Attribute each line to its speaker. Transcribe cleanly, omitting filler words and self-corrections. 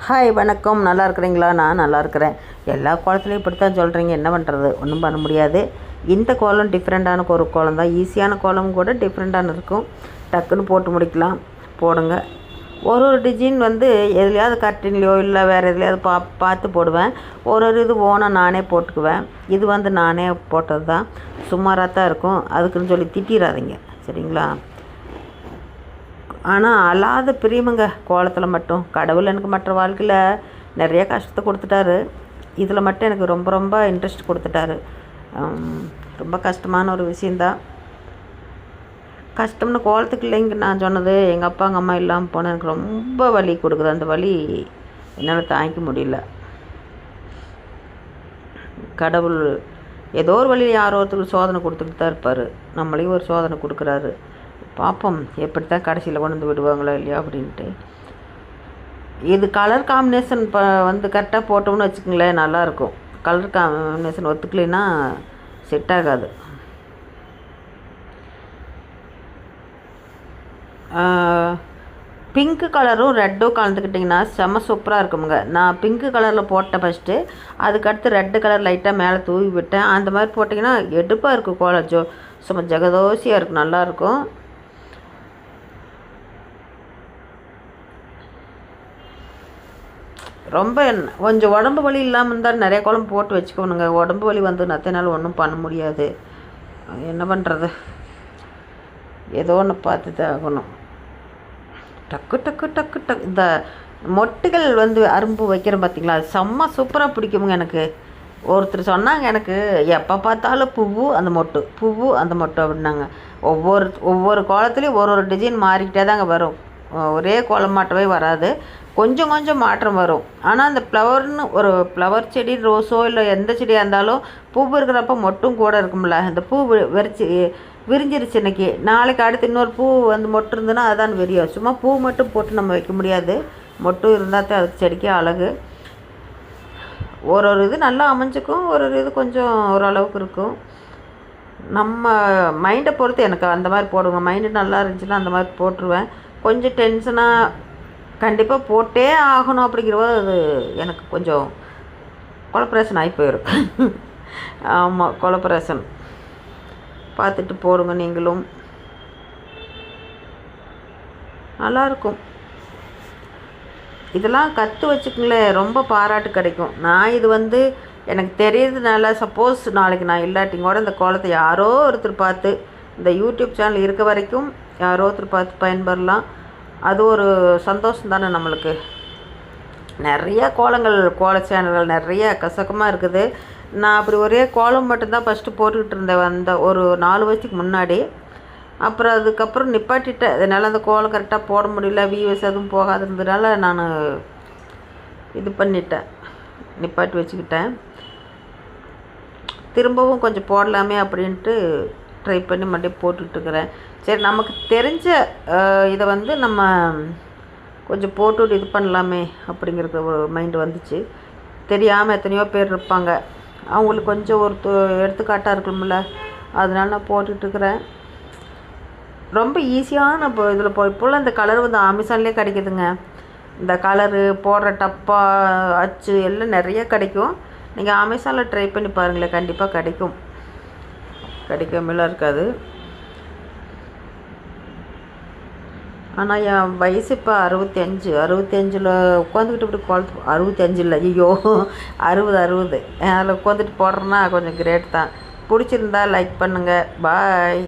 Speaker 1: Hi வணக்கம். நல்லா இருக்கிறீங்களா? நான் நல்லா இருக்கிறேன். எல்லா கோலத்துலேயும் இப்படி தான் சொல்கிறீங்க, என்ன பண்ணுறது? ஒன்றும் பண்ண முடியாது. இந்த கோலம் டிஃப்ரெண்ட்டான ஒரு கோலம் தான். ஈஸியான கோலம் கூட டிஃப்ரெண்ட்டான இருக்கும். டக்குன்னு போட்டு முடிக்கலாம். போடுங்க. ஒரு டிசைன் எதுலையாவது கட்டின்லையோ இல்லை வேறு எதுலையாவது பார்த்து போடுவேன். ஒரு இது ஓனாக நானே போட்டுக்குவேன். இது நானே போட்டது தான். சுமாராக தான் இருக்கும். அதுக்குன்னு சொல்லி திட்டிடாதீங்க, சரிங்களா? ஆனால் அல்லாத பிரியமுங்க கோலத்தில் மட்டும். கடவுள் எனக்கு மற்ற வாழ்க்கையில் நிறைய கஷ்டத்தை கொடுத்துட்டாரு. இதில் மட்டும் எனக்கு ரொம்ப ரொம்ப இன்ட்ரெஸ்ட் கொடுத்துட்டாரு. ரொம்ப கஷ்டமான ஒரு விஷயந்தான். கஷ்டம்னு கோலத்துக்கு இல்லைங்க நான் சொன்னது. எங்கள் அப்பா எங்கள் அம்மா இல்லாமல் போனால் எனக்கு ரொம்ப வலி கொடுக்குது. அந்த வலி என்னால் தாங்கிக்க முடியல. கடவுள் ஏதோ ஒரு வழியில் யாரோ ஒருத்தருக்கு சோதனை கொடுத்துட்டு தான் இருப்பார். நம்மளையும் ஒரு சோதனை கொடுக்குறாரு. பார்ப்போம் எப்படி தான் கடைசியில் கொண்டு வந்து விடுவாங்களோ இல்லையா அப்படின்ட்டு. இது கலர் காம்பினேஷன் கரெக்டாக போட்டோம்னு வச்சுக்கோங்களேன், நல்லாயிருக்கும். கலர் காம்பினேஷன் ஒத்துக்கலைன்னா செட் ஆகாது. பிங்க்கு கலரும் ரெட்டும் கலந்துக்கிட்டிங்கன்னா செம்ம சூப்பராக இருக்குமுங்க. நான் பிங்க்கு கலரில் போட்டேன் ஃபஸ்ட்டு. அதுக்கடுத்து ரெட்டு கலர் லைட்டாக மேலே தூவி விட்டேன். அந்த மாதிரி போட்டிங்கன்னா எடுப்பாக இருக்கும் கோலம். சும்மா ஜெகதோசியாக இருக்கும், நல்லாயிருக்கும். ரொம்ப கொஞ்சம் உடம்பு வலி இல்லாமல் இருந்தால் நிறைய குழம்பு போட்டு வச்சுக்கணுங்க. உடம்பு வலி நத்தினால ஒன்றும் பண்ண முடியாது. என்ன பண்ணுறது? ஏதோ ஒன்று பார்த்து தான் ஆகணும். டக்கு டக்கு டக்கு டக்கு இந்த மொட்டுகள் அரும்பு வைக்கிறேன் பார்த்தீங்களா, அது செம்ம சூப்பராக பிடிக்குமுங்க எனக்கு. ஒருத்தர் சொன்னாங்க எனக்கு, எப்போ பார்த்தாலும் பூவு அந்த மொட்டு, பூவு அந்த மொட்டு அப்படின்னாங்க. ஒவ்வொரு கோலத்துலேயும் ஒரு டிசைன் மாறிக்கிட்டே தாங்க வரும். ஒரே கோலம் மாட்டவே வராது. கொஞ்சம் கொஞ்சம் மாற்றம் வரும். ஆனால் அந்த ஒரு ஃப்ளவர் செடி, ரோஸோ இல்லை எந்த செடியாக இருந்தாலும் பூ இருக்கிறப்ப மொட்டும் கூட இருக்கும்ல. அந்த பூ விரிஞ்சிருச்சு இன்றைக்கி, நாளைக்கு அடுத்து இன்னொரு பூ மொட்டு இருந்ததுன்னா அதுதான் விரியும். சும்மா பூ மட்டும் போட்டு நம்ம வைக்க முடியாது. மொட்டும் இருந்தால் தான் அதுக்கு செடிக்கே அழகு. ஒரு இது நல்லா அமைஞ்சிக்கும், ஒரு இது கொஞ்சம் ஓரளவுக்கு இருக்கும். நம்ம மைண்டை பொறுத்து எனக்கு அந்த மாதிரி போடுவேங்க. மைண்டு நல்லா இருந்துச்சுன்னா அந்த மாதிரி போட்டுருவேன். கொஞ்சம் டென்ஷனாக கண்டிப்பாக போட்டே ஆகணும் அப்படிங்கிறபோது அது எனக்கு கொஞ்சம் கொலப்ரேஷன் ஆகி போயிடும். ஆமாம், கொலப்ரேஷன் பார்த்துட்டு போடுங்க. நீங்களும் நல்லாயிருக்கும். இதெல்லாம் கற்று வச்சுக்கங்களேன், ரொம்ப பாராட்டு கிடைக்கும். நான் இது எனக்கு தெரியறதுனால, சப்போஸ் நாளைக்கு நான் இல்லாட்டிங்கூட இந்த கோலத்தை யாரோ ஒருத்தர் பார்த்து, இந்த யூடியூப் சேனல் இருக்க வரைக்கும் யாரோ ஒருத்தர் பார்த்து பயன்பெறலாம். அது ஒரு சந்தோஷம் தானே நம்மளுக்கு. நிறைய கோல சேனல்கள் நிறைய எக்கச்சக்கமாக இருக்குது. நான் அப்படி ஒரே கோலம் மட்டும்தான் ஃபஸ்ட்டு போட்டுக்கிட்டு இருந்தேன் ஒரு 4 வருஷத்துக்கு முன்னாடி. அப்புறம் அதுக்கப்புறம் நிப்பாட்டிட்டேன். அதனால் அந்த கோலம் கரெக்டாக போட முடியல, வியூஸ் எதுவும் போகாது இருந்ததுனால நான் இது பண்ணிட்டேன், நிப்பாட்டி வச்சுக்கிட்டேன். திரும்பவும் கொஞ்சம் போடலாமே அப்படின்ட்டு ட்ரை பண்ணி மறுபடியும் போட்டுட்ருக்குறேன். சரி, நமக்கு தெரிஞ்ச இதை நம்ம கொஞ்சம் போட்டு இது பண்ணலாமே அப்படிங்கிற ஒரு மைண்டு வந்துச்சு. தெரியாமல் எத்தனையோ பேர் இருப்பாங்க, அவங்களுக்கு கொஞ்சம் ஒரு எடுத்துக்காட்டாக இருக்கணும்ல, அதனால நான் போட்டுட்ருக்குறேன். ரொம்ப ஈஸியான இதில் இப்போல்லாம் இந்த கலர் அமேசான்லேயே கிடைக்குதுங்க. இந்த கலரு போடுற டப்பா, அச்சு எல்லாம் நிறைய கிடைக்கும். நீங்கள் அமேசானில் ட்ரை பண்ணி பாருங்களேன், கண்டிப்பாக கிடைக்கும். கிடைக்காமலாம் இருக்காது. ஆனால் என் வயசு இப்போ 65 உட்காந்துக்கிட்டு இப்படி குளத்து 65 இல்லை, ஐயோ 60 அதில் உட்காந்துட்டு போடுறேன்னா கொஞ்சம் கிரேட் தான். பிடிச்சிருந்தா லைக் பண்ணுங்கள். பாய்.